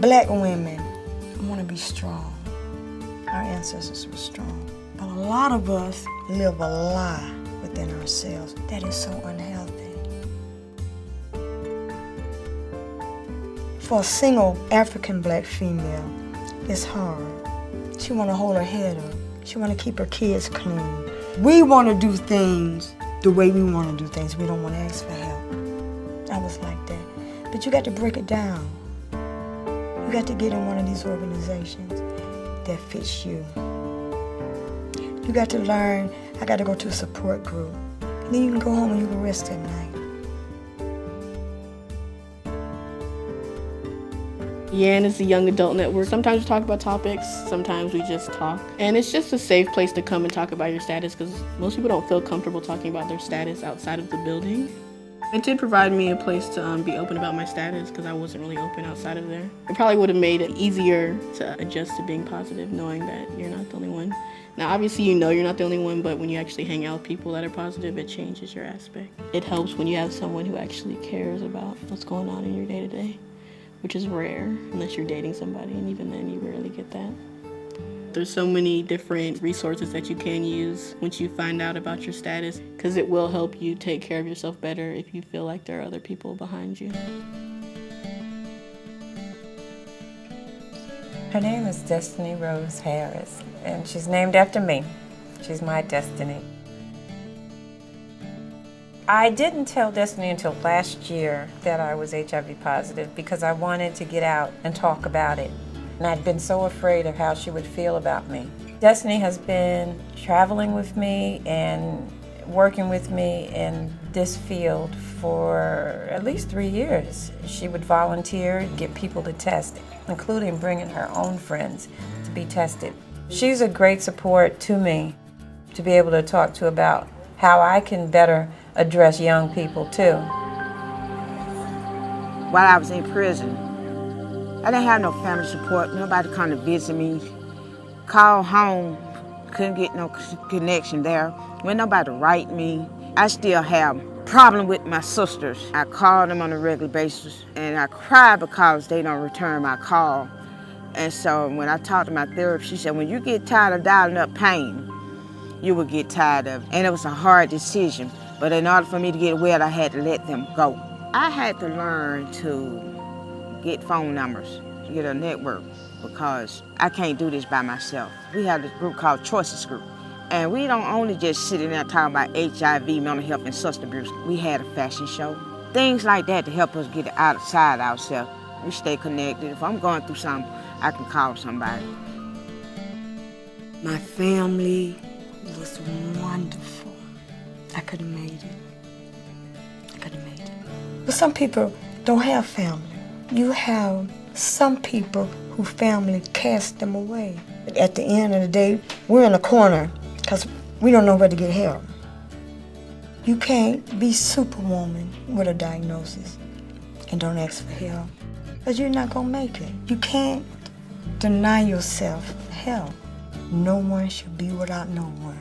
Black women want to be strong. Our ancestors were strong. But a lot of us live a lie within ourselves that is so unhealthy. For a single African black female, it's hard. She want to hold her head up. She want to keep her kids clean. We want to do things the way we want to do things. We don't want to ask for help. I was like that. But you got to break it down. You got to get in one of these organizations that fits you. You got to learn, I got to go to a support group. And then you can go home and you can rest at night. Yan is a young adult network. Sometimes we talk about topics, sometimes we just talk. And it's just a safe place to come and talk about your status because most people don't feel comfortable talking about their status outside of the building. It did provide me a place to be open about my status because I wasn't really open outside of there. It probably would have made it easier to adjust to being positive, knowing that you're not the only one. Now, obviously, you know you're not the only one, but when you actually hang out with people that are positive, it changes your aspect. It helps when you have someone who actually cares about what's going on in your day-to-day, which is rare unless you're dating somebody, and even then, you rarely get that. There's so many different resources that you can use once you find out about your status, because it will help you take care of yourself better if you feel like there are other people behind you. Her name is Destiny Rose Harris, and she's named after me. She's my destiny. I didn't tell Destiny until last year that I was HIV positive because I wanted to get out and talk about it. And I'd been so afraid of how she would feel about me. Destiny has been traveling with me and working with me in this field for at least 3 years. She would volunteer and get people to test, including bringing her own friends to be tested. She's a great support to me to be able to talk to about how I can better address young people too. While I was in prison, I didn't have no family support. Nobody come to visit me. Call home, couldn't get no connection there. When nobody write me, I still have problem with my sisters. I call them on a regular basis, and I cry because they don't return my call. And so when I talked to my therapist, she said, when you get tired of dialing up pain, you will get tired of it. And it was a hard decision. But in order for me to get well, I had to let them go. I had to learn to get phone numbers, get a network, because I can't do this by myself. We have this group called Choices Group. And we don't only just sit in there talking about HIV, mental health, and substance abuse. We had a fashion show. Things like that to help us get outside ourselves. We stay connected. If I'm going through something, I can call somebody. My family was wonderful. I could have made it. I could have made it. But some people don't have family. You have some people who family cast them away. At the end of the day, we're in a corner because we don't know where to get help. You can't be superwoman with a diagnosis and don't ask for help because you're not going to make it. You can't deny yourself help. No one should be without no one.